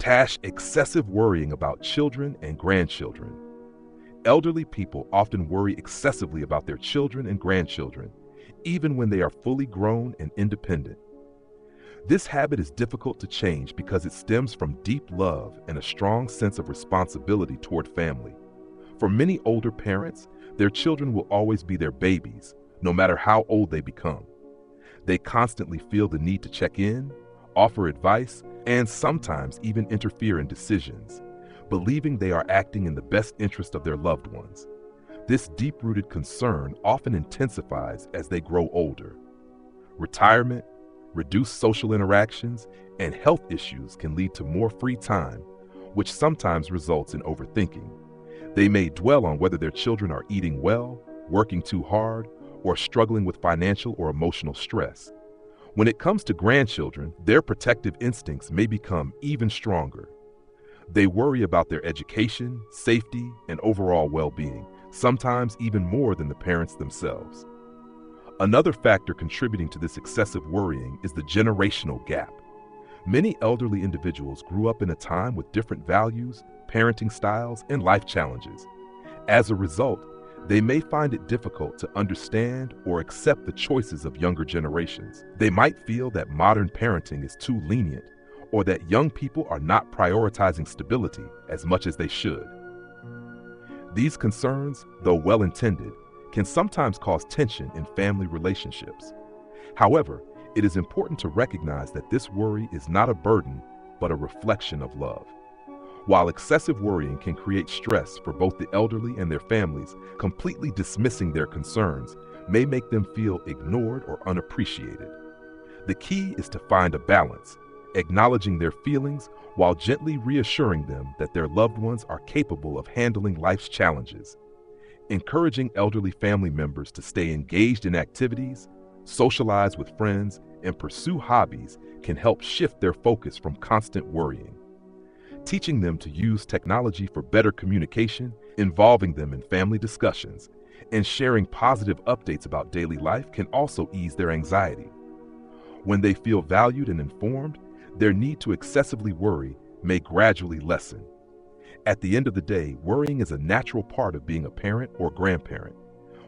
Excessive worrying about children and grandchildren. Elderly people often worry excessively about their children and grandchildren, even when they are fully grown and independent. This habit is difficult to change because it stems from deep love and a strong sense of responsibility toward family. For many older parents, their children will always be their babies, no matter how old they become. They constantly feel the need to check in, offer advice, and sometimes even interfere in decisions, believing they are acting in the best interest of their loved ones. This deep-rooted concern often intensifies as they grow older. Retirement, reduced social interactions, and health issues can lead to more free time, which sometimes results in overthinking. They may dwell on whether their children are eating well, working too hard, or struggling with financial or emotional stress. When it comes to grandchildren, their protective instincts may become even stronger. They worry about their education, safety, and overall well-being, sometimes even more than the parents themselves. Another factor contributing to this excessive worrying is the generational gap. Many elderly individuals grew up in a time with different values, parenting styles, and life challenges. As a result, they may find it difficult to understand or accept the choices of younger generations. They might feel that modern parenting is too lenient, or that young people are not prioritizing stability as much as they should. These concerns, though well-intended, can sometimes cause tension in family relationships. However, it is important to recognize that this worry is not a burden, but a reflection of love. While excessive worrying can create stress for both the elderly and their families, completely dismissing their concerns may make them feel ignored or unappreciated. The key is to find a balance, acknowledging their feelings while gently reassuring them that their loved ones are capable of handling life's challenges. Encouraging elderly family members to stay engaged in activities, socialize with friends, and pursue hobbies can help shift their focus from constant worrying. Teaching them to use technology for better communication, involving them in family discussions, and sharing positive updates about daily life can also ease their anxiety. When they feel valued and informed, their need to excessively worry may gradually lessen. At the end of the day, worrying is a natural part of being a parent or grandparent.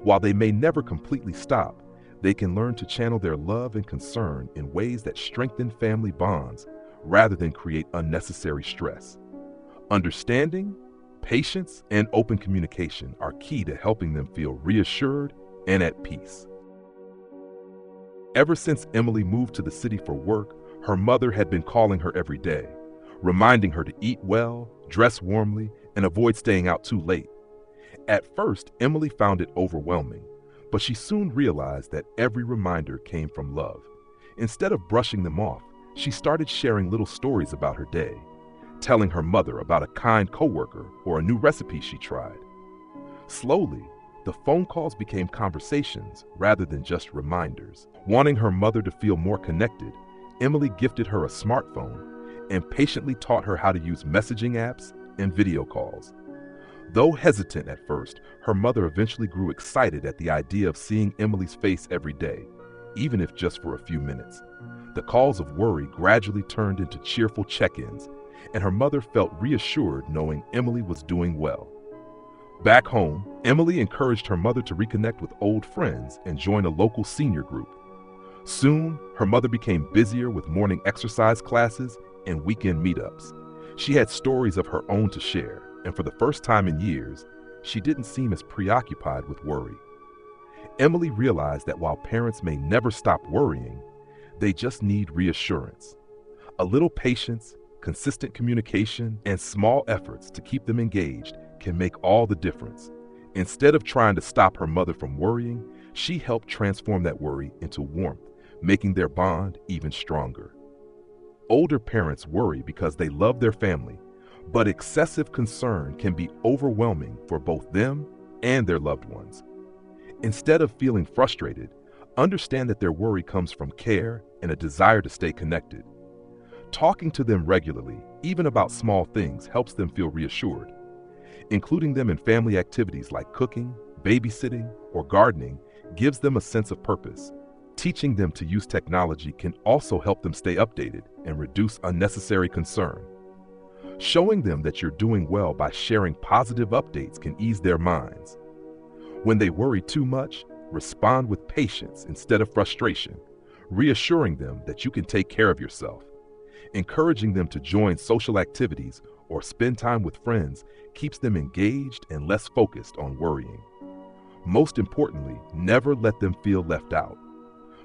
While they may never completely stop, they can learn to channel their love and concern in ways that strengthen family bonds rather than create unnecessary stress. Understanding, patience, and open communication are key to helping them feel reassured and at peace. Ever since Emily moved to the city for work, her mother had been calling her every day, reminding her to eat well, dress warmly, and avoid staying out too late. At first, Emily found it overwhelming, but she soon realized that every reminder came from love. Instead of brushing them off, she started sharing little stories about her day, telling her mother about a kind coworker or a new recipe she tried. Slowly, the phone calls became conversations rather than just reminders. Wanting her mother to feel more connected, Emily gifted her a smartphone and patiently taught her how to use messaging apps and video calls. Though hesitant at first, her mother eventually grew excited at the idea of seeing Emily's face every day, even if just for a few minutes. The calls of worry gradually turned into cheerful check-ins, and her mother felt reassured knowing Emily was doing well. Back home, Emily encouraged her mother to reconnect with old friends and join a local senior group. Soon, her mother became busier with morning exercise classes and weekend meetups. She had stories of her own to share, and for the first time in years, she didn't seem as preoccupied with worry. Emily realized that while parents may never stop worrying, they just need reassurance. A little patience, consistent communication, and small efforts to keep them engaged can make all the difference. Instead of trying to stop her mother from worrying, she helped transform that worry into warmth, making their bond even stronger. Older parents worry because they love their family, but excessive concern can be overwhelming for both them and their loved ones. Instead of feeling frustrated, understand that their worry comes from care and a desire to stay connected. Talking to them regularly, even about small things, helps them feel reassured. Including them in family activities like cooking, babysitting, or gardening gives them a sense of purpose. Teaching them to use technology can also help them stay updated and reduce unnecessary concern. Showing them that you're doing well by sharing positive updates can ease their minds. When they worry too much, respond with patience instead of frustration, reassuring them that you can take care of yourself. Encouraging them to join social activities or spend time with friends keeps them engaged and less focused on worrying. Most importantly, never let them feel left out.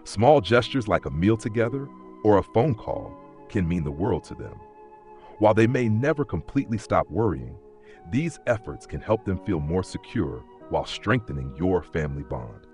Small gestures like a meal together or a phone call can mean the world to them. While they may never completely stop worrying, these efforts can help them feel more secure while strengthening your family bond.